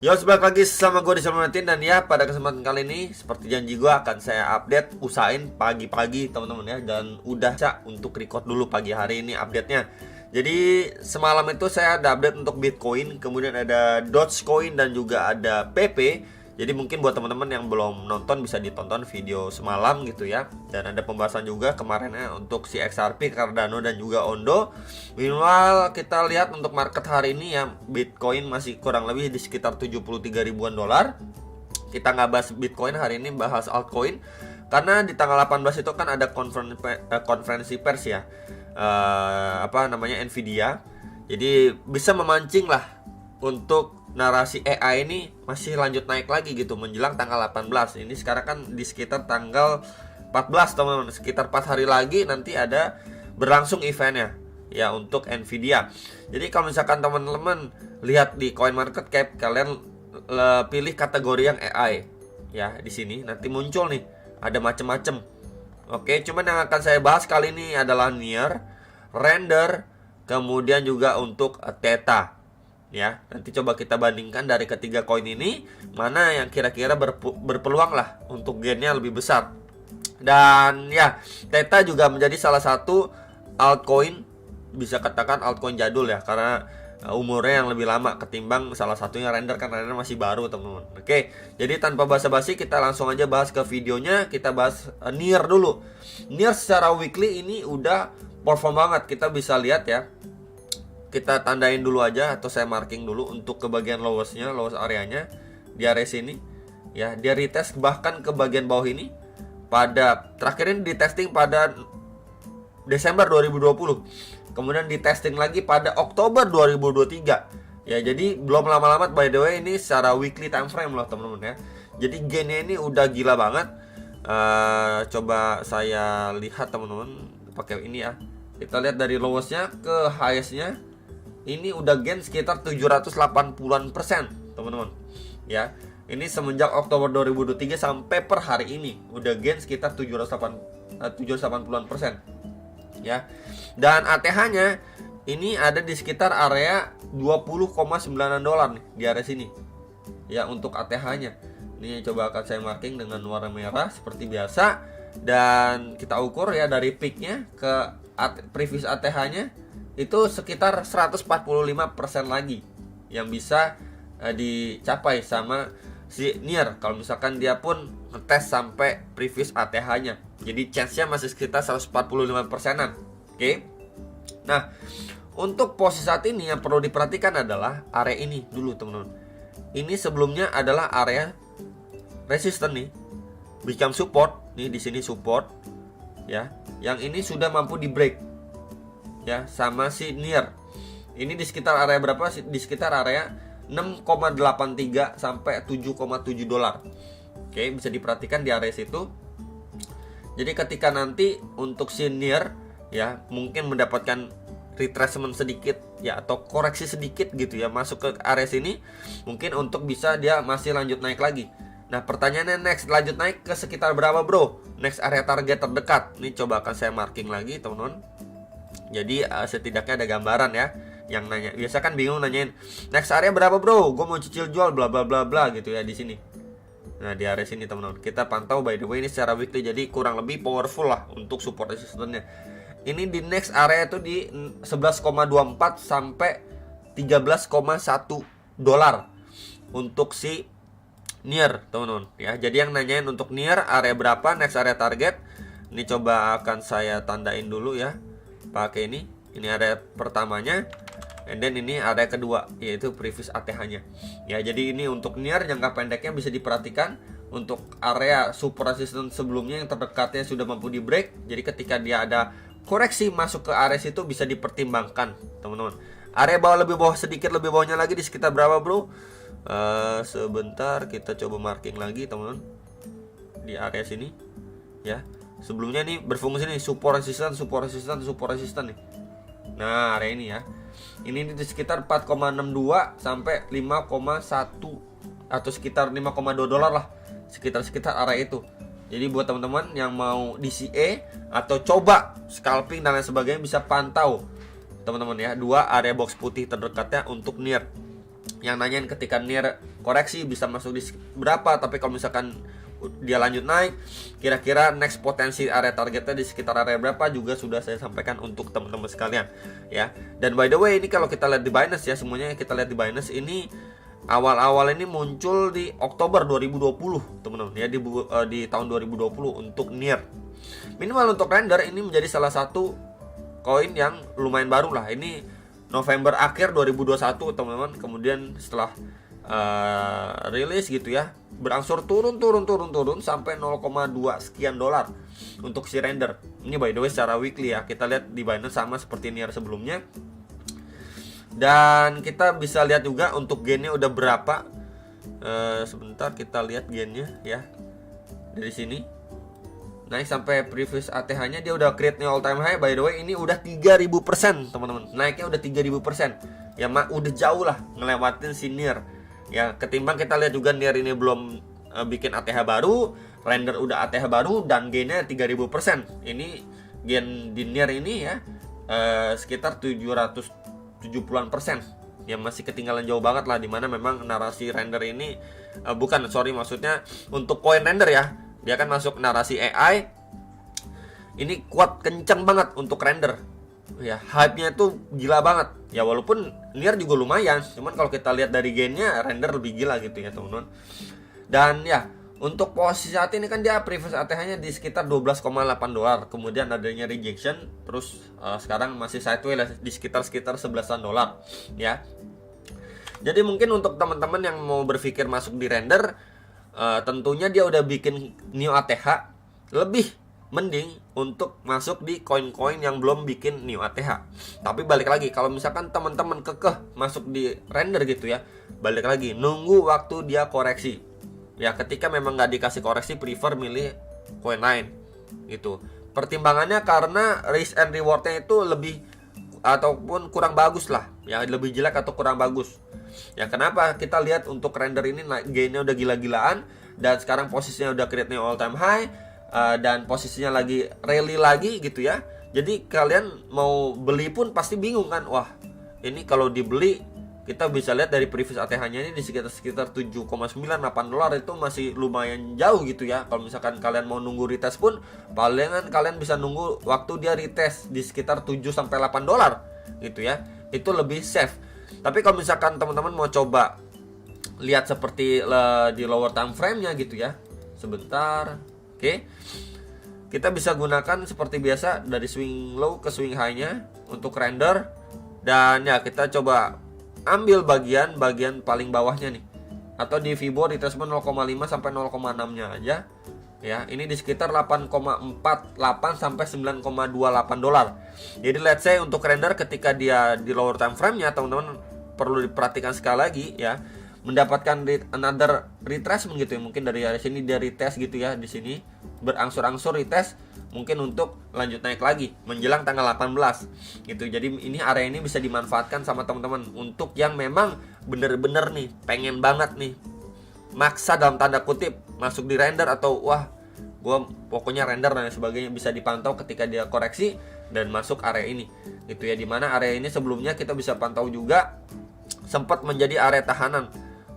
Yo, balik lagi sama gue di Salmatin. Dan ya, pada kesempatan kali ini seperti janji gue akan saya update, usahain pagi-pagi teman-teman ya. Dan udah cak untuk record dulu pagi hari ini update-nya. Jadi semalam itu saya ada update untuk Bitcoin, kemudian ada Dogecoin dan juga ada PP. Jadi mungkin buat teman-teman yang belum nonton bisa ditonton video semalam gitu ya. Dan ada pembahasan juga kemarinnya untuk si XRP, Cardano dan juga Ondo. Minimal kita lihat untuk market hari ini ya, Bitcoin masih kurang lebih di sekitar 73 ribuan dolar. Kita nggak bahas Bitcoin hari ini, bahas altcoin. Karena di tanggal 18 itu kan ada konferensi pers ya, Nvidia. Jadi bisa memancing lah untuk narasi AI ini masih lanjut naik lagi gitu menjelang tanggal 18. Ini sekarang kan di sekitar tanggal 14 teman-teman, sekitar 4 hari lagi nanti ada berlangsung eventnya ya untuk Nvidia. Jadi kalau misalkan teman-teman lihat di CoinMarketCap, kalian pilih kategori yang AI ya, di sini nanti muncul nih ada macem-macem. Oke, cuman yang akan saya bahas kali ini adalah Near, Render, kemudian juga untuk Theta. Ya, nanti coba kita bandingkan dari ketiga koin ini mana yang kira-kira berpeluang lah untuk gainnya lebih besar. Dan ya, Theta juga menjadi salah satu altcoin, bisa katakan altcoin jadul ya, karena umurnya yang lebih lama ketimbang salah satunya Render, kan Render masih baru teman-teman. Oke, jadi tanpa basa-basi kita langsung aja bahas ke videonya. Kita bahas Near dulu. Near secara weekly ini udah perform banget, kita bisa lihat ya. Kita tandain dulu aja atau saya marking dulu untuk ke bagian lowest areanya di area sini ya. Dia retest bahkan ke bagian bawah ini pada terakhir ini di testing pada Desember 2020, kemudian di testing lagi pada Oktober 2023 ya. Jadi belum lama-lama, by the way, ini secara weekly time frame loh teman-teman ya. Jadi gainnya ini udah gila banget. Coba saya lihat teman-teman pakai ini ya. Kita lihat dari lowestnya ke highestnya, ini udah gain sekitar 780-an persen teman-teman ya. Ini semenjak Oktober 2023 sampai per hari ini udah gain sekitar 780-an persen ya. Dan ATH-nya ini ada di sekitar area 20,9 dolar nih, di area sini ya untuk ATH-nya. Ini coba akan saya marking dengan warna merah seperti biasa, dan kita ukur ya dari peak-nya ke previous ATH-nya itu sekitar 145% lagi yang bisa dicapai sama si Near kalau misalkan dia pun ngetes sampai previous ATH-nya. Jadi chance-nya masih sekitar 145%-an. Oke. Nah, untuk posisi saat ini yang perlu diperhatikan adalah area ini dulu teman-teman. Ini sebelumnya adalah area resistance nih, become support nih, di sini support ya. Yang ini sudah mampu di break ya sama si Near. Ini di sekitar area berapa? Di sekitar area 6,83 sampai 7,7 dolar. Oke, bisa diperhatikan di area situ. Jadi ketika nanti untuk si Near ya mungkin mendapatkan retracement sedikit ya, atau koreksi sedikit gitu ya, masuk ke area sini, mungkin untuk bisa dia masih lanjut naik lagi. Nah, pertanyaannya next lanjut naik ke sekitar berapa bro? Next area target terdekat. Ini coba akan saya marking lagi teman-teman. Jadi setidaknya ada gambaran ya. Yang nanya, biasa kan bingung nanyain next area berapa bro, gue mau cicil jual bla bla bla bla gitu ya di sini. Nah, di area sini teman-teman kita pantau, by the way ini secara weekly, jadi kurang lebih powerful lah untuk support resistance-nya. Ini di next area itu di 11,24 sampai 13,1 dolar untuk si Near teman-teman ya. Jadi yang nanyain untuk Near area berapa, next area target, ini coba akan saya tandain dulu ya pakai ini area pertamanya, and then ini area kedua yaitu previous ATH-nya ya. Jadi ini untuk Near jangka pendeknya bisa diperhatikan untuk area support resistance sebelumnya yang terdekatnya sudah mampu di break. Jadi ketika dia ada koreksi masuk ke area situ bisa dipertimbangkan teman-teman. Area bawah, lebih bawah, sedikit lebih bawahnya lagi di sekitar berapa bro? Sebentar kita coba marking lagi teman-teman di area sini ya. Sebelumnya nih berfungsi nih support resistance nih. Nah, area ini ya. Ini di sekitar 4,62 sampai 5,1 atau sekitar 5,2 dolar lah. Sekitar area itu. Jadi buat teman-teman yang mau DCA atau coba scalping dan lain sebagainya bisa pantau teman-teman ya, dua area box putih terdekatnya untuk Near. yang nanyain ketika NIR koreksi bisa masuk di berapa, tapi kalau misalkan dia lanjut naik, kira-kira next potensi area targetnya di sekitar area berapa juga sudah saya sampaikan untuk teman-teman sekalian ya. Dan by the way, ini kalau kita lihat di Binance ya, semuanya kita lihat di Binance ini awal-awal ini muncul di Oktober 2020 teman-teman ya, di tahun 2020 untuk NIR. Minimal untuk render ini menjadi salah satu koin yang lumayan baru lah. Ini November akhir 2021 teman-teman, kemudian setelah rilis gitu ya, berangsur turun sampai 0,2 sekian dolar untuk si render. Ini by the way secara weekly ya, kita lihat di Binance sama seperti NIR sebelumnya. Dan kita bisa lihat juga untuk gainnya udah berapa. Sebentar kita lihat gainnya ya, dari sini naik sampai previous ATH nya dia udah create new all time high. By the way ini udah 3000% teman-teman, naiknya udah 3000% ya, udah jauh lah ngelewatin si NIR ya. Ketimbang kita lihat juga NIR ini belum bikin ATH baru, render udah ATH baru dan gainnya 3000%. Ini gain di NIR ini ya sekitar 770-an% ya, masih ketinggalan jauh banget lah, dimana memang narasi render ini maksudnya untuk koin render ya, dia kan masuk narasi AI ini kuat kenceng banget untuk render ya, hype-nya tuh gila banget ya. Walaupun NIR juga lumayan, cuman kalau kita lihat dari gainnya render lebih gila gitu ya teman-teman. Dan ya untuk posisi saat ini kan dia previous ATH-nya di sekitar 12,8 dolar, kemudian adanya rejection, terus sekarang masih sideways di sekitar 11-an dolar ya. Jadi mungkin untuk teman-teman yang mau berpikir masuk di render, tentunya dia udah bikin new ATH, lebih mending untuk masuk di koin-koin yang belum bikin new ATH. Tapi balik lagi, kalau misalkan teman-teman kekeh masuk di render gitu ya, balik lagi nunggu waktu dia koreksi ya. Ketika memang nggak dikasih koreksi, prefer milih koin lain gitu. Pertimbangannya karena risk and rewardnya itu lebih ataupun kurang bagus lah ya, lebih jelek atau kurang bagus ya. Kenapa? Kita lihat untuk render ini gainnya udah gila-gilaan, dan sekarang posisinya udah create new all time high, dan posisinya lagi rally lagi gitu ya. Jadi kalian mau beli pun pasti bingung kan, wah ini kalau dibeli, kita bisa lihat dari previous ATH-nya ini di sekitar 7,98 dolar, itu masih lumayan jauh gitu ya. Kalau misalkan kalian mau nunggu retest pun, palingan kalian bisa nunggu waktu dia retest di sekitar 7-8 dolar gitu ya. Itu lebih safe. Tapi kalau misalkan teman-teman mau coba lihat seperti di lower time frame-nya gitu ya, sebentar. Oke. Kita bisa gunakan seperti biasa dari swing low ke swing high-nya untuk render. Dan ya kita coba ambil bagian paling bawahnya nih, atau di Fibo retracement 0,5 sampai 0,6-nya aja ya. Ini di sekitar 8,48 sampai 9,28 dolar. Jadi let's say untuk render ketika dia di lower time frame-nya, teman-teman perlu diperhatikan sekali lagi ya, mendapatkan another retracement gitu ya. Mungkin dari sini dia retest gitu ya, di sini berangsur-angsur retest, mungkin untuk lanjut naik lagi menjelang tanggal 18 gitu. Jadi ini area ini bisa dimanfaatkan sama teman-teman untuk yang memang bener-bener nih pengen banget nih maksa dalam tanda kutip masuk di render, atau wah gue pokoknya render dan sebagainya, bisa dipantau ketika dia koreksi dan masuk area ini gitu ya. Dimana area ini sebelumnya kita bisa pantau juga sempat menjadi area tahanan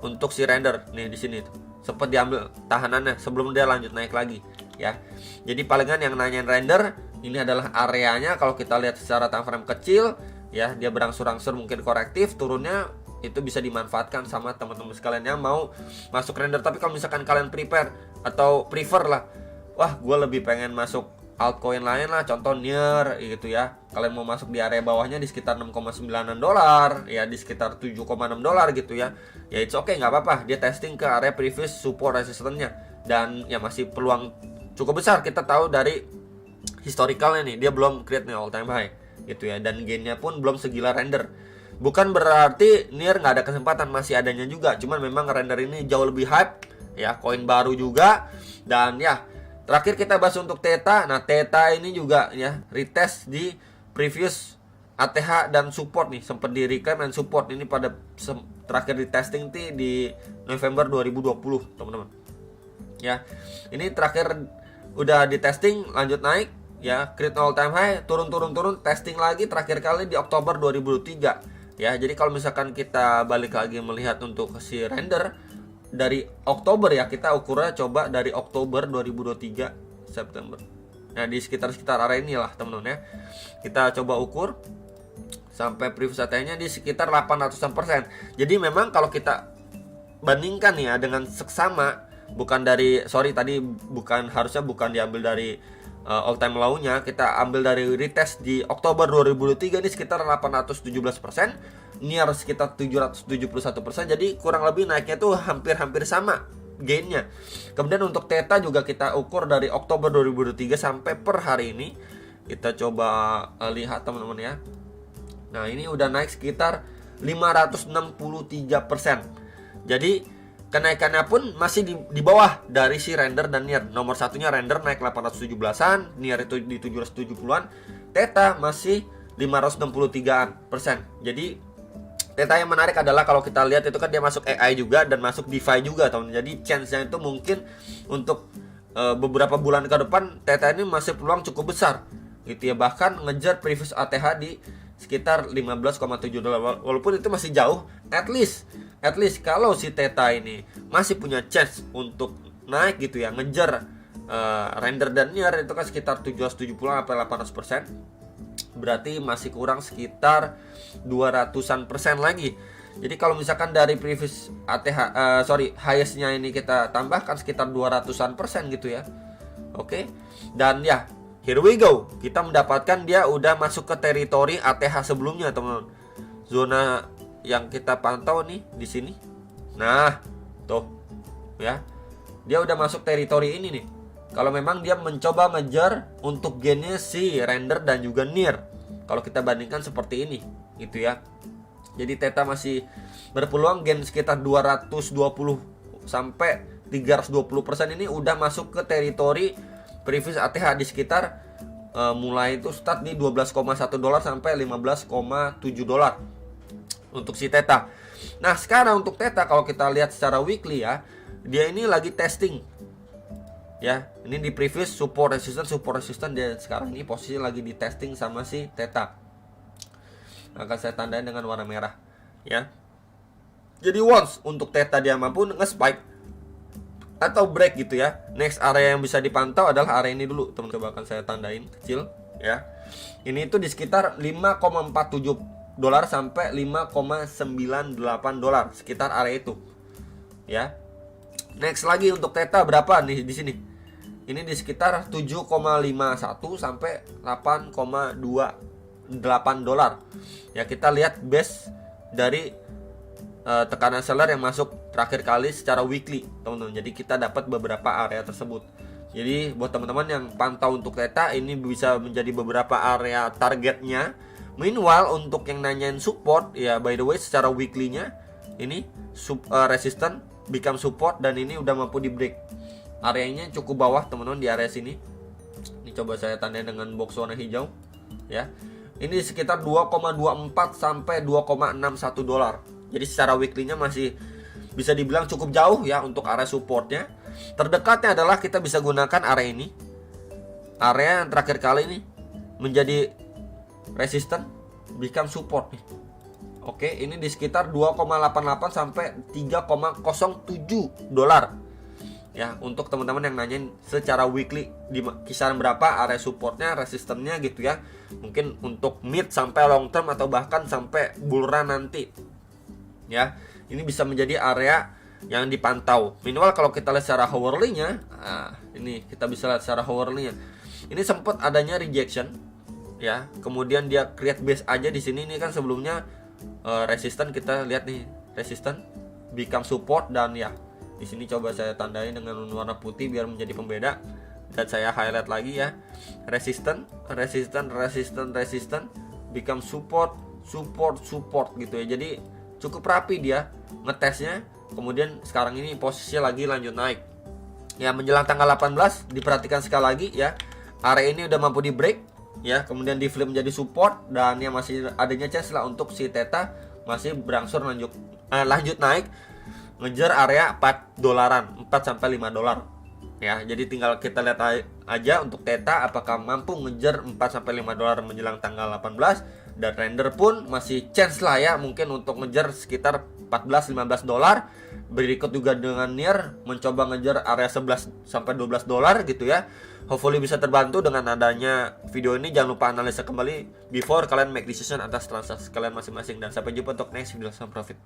untuk si render nih, di sini sempat diambil tahanannya sebelum dia lanjut naik lagi ya. Jadi palingan yang nanyain render, ini adalah areanya. Kalau kita lihat secara time frame kecil ya, dia berangsur-angsur mungkin korektif, turunnya itu bisa dimanfaatkan sama teman-teman sekalian yang mau masuk render. Tapi kalau misalkan kalian prepare atau prefer lah, wah gue lebih pengen masuk altcoin lain lah, contoh NIR gitu ya, kalian mau masuk di area bawahnya di sekitar 6,9 dolar ya, di sekitar 7,6 dolar gitu ya, ya it's okay, nggak apa-apa. Dia testing ke area previous support resistance-nya, dan ya masih peluang cukup besar. Kita tahu dari historicalnya nih, dia belum create nih all time high gitu ya, dan gainnya pun belum segila render. Bukan berarti NIR nggak ada kesempatan, masih adanya juga, cuman memang render ini jauh lebih hype ya, koin baru juga. Dan ya terakhir kita bahas untuk Theta. Nah Theta ini juga ya retest di previous ATH dan support nih, sempat di reclaim dan support ini pada terakhir di testing di November 2020 teman-teman ya. Ini terakhir udah di testing, lanjut naik ya, create all time high, turun, testing lagi terakhir kali di Oktober 2023. Ya, jadi kalau misalkan kita balik lagi melihat untuk si render dari Oktober ya, kita ukurnya coba dari Oktober 2023 September. Nah, di sekitar area ini lah teman-teman ya. Kita coba ukur sampai previous ATH-nya di sekitar 800%. Jadi memang kalau kita bandingkan ya dengan seksama, bukan dari harusnya bukan diambil dari all time low-nya, kita ambil dari retest di Oktober 2023 ini sekitar 817%, near sekitar 771%. Jadi kurang lebih naiknya tuh hampir sama gainnya. Kemudian untuk theta juga kita ukur dari Oktober 2023 sampai per hari ini. Kita coba lihat teman-teman ya. Nah, ini udah naik sekitar 563%. Jadi kenaikannya pun masih di bawah dari si render dan near. Nomor satunya render naik 817-an, near itu di 770-an, theta masih 563%. Jadi theta yang menarik adalah kalau kita lihat itu kan dia masuk AI juga dan masuk DeFi juga, teman. Jadi chance-nya itu mungkin untuk beberapa bulan ke depan theta ini masih peluang cukup besar gitu ya, bahkan ngejar previous ATH di sekitar 15,7 dolar. Walaupun itu masih jauh, at least kalau si theta ini masih punya chance untuk naik gitu ya, ngejar render dan near itu kan sekitar 770 sampai 800%. Berarti masih kurang sekitar 200-an persen lagi. Jadi kalau misalkan dari previous ATH highest-nya ini kita tambahkan sekitar 200-an persen gitu ya. Oke. Dan ya, here we go. Kita mendapatkan dia udah masuk ke teritori ATH sebelumnya, teman-teman. Zona yang kita pantau nih di sini. Nah, tuh ya. Dia udah masuk teritori ini nih. Kalau memang dia mencoba ngejar untuk gainnya si render dan juga near. Kalau kita bandingkan seperti ini, gitu ya. Jadi theta masih berpeluang gain sekitar 220 sampai 320% ini udah masuk ke teritori previous ATH di sekitar mulai itu start di 12,1 dolar sampai 15,7 dolar untuk si theta. Nah, sekarang untuk theta kalau kita lihat secara weekly ya, dia ini lagi testing. Ya, ini di previous support resistance dia sekarang ini posisi lagi di testing sama si theta. Akan saya tandai dengan warna merah ya. Jadi once untuk theta dia mampu nge-spike atau break gitu ya, next area yang bisa dipantau adalah area ini dulu, teman. Coba akan saya tandain kecil ya. Ini itu di sekitar 5,47 dolar sampai 5,98 dolar, sekitar area itu ya. Next lagi untuk theta berapa nih di sini? Ini di sekitar 7,51 sampai 8,28 dolar. Ya, kita lihat base dari tekanan seller yang masuk terakhir kali secara weekly, teman-teman. Jadi kita dapat beberapa area tersebut. Jadi buat teman-teman yang pantau untuk theta, ini bisa menjadi beberapa area targetnya. Meanwhile untuk yang nanyain support, ya by the way secara weekly-nya ini resistance become support dan ini udah mampu di break. Areanya cukup bawah, teman-teman, di area sini. Ini coba saya tandai dengan box warna hijau ya. Ini sekitar 2,24 sampai 2,61 dolar. Jadi secara weekly-nya masih bisa dibilang cukup jauh ya untuk area supportnya. Terdekatnya adalah kita bisa gunakan area ini. Area yang terakhir kali ini menjadi resistance become support nih. Oke, ini di sekitar 2,88 sampai 3,07 dolar. Ya, untuk teman-teman yang nanyain secara weekly di kisaran berapa area supportnya, resistennya gitu ya. Mungkin untuk mid sampai long term atau bahkan sampai bull run nanti. Ya, ini bisa menjadi area yang dipantau. Minimal kalau kita lihat secara hourly-nya, ini kita bisa lihat secara hourly-nya. Ini sempat adanya rejection ya. Kemudian dia create base aja di sini. Ini kan sebelumnya resisten, kita lihat nih, resisten become support dan ya di sini coba saya tandai dengan warna putih biar menjadi pembeda dan saya highlight lagi ya. Resisten become support gitu ya. Jadi cukup rapi dia ngetesnya. Kemudian sekarang ini posisinya lagi lanjut naik. Ya, menjelang tanggal 18 diperhatikan sekali lagi ya. Area ini udah mampu di break ya, kemudian di flip menjadi support dan yang masih adanya chance lah untuk si theta masih berangsur lanjut naik ngejar area 4 dolaran, 4 sampai 5 dolar. Ya, jadi tinggal kita lihat aja untuk theta apakah mampu ngejar 4 sampai 5 dolar menjelang tanggal 18 Dan render pun masih chance lah ya, mungkin untuk ngejar sekitar 14-15 dolar. Berikut juga dengan Nier mencoba ngejar area 11 sampai 12 dolar gitu ya. Hopefully bisa terbantu dengan adanya video ini. Jangan lupa analisa kembali before kalian make decision atas transaksi kalian masing-masing. Dan sampai jumpa untuk next video. Salam profit.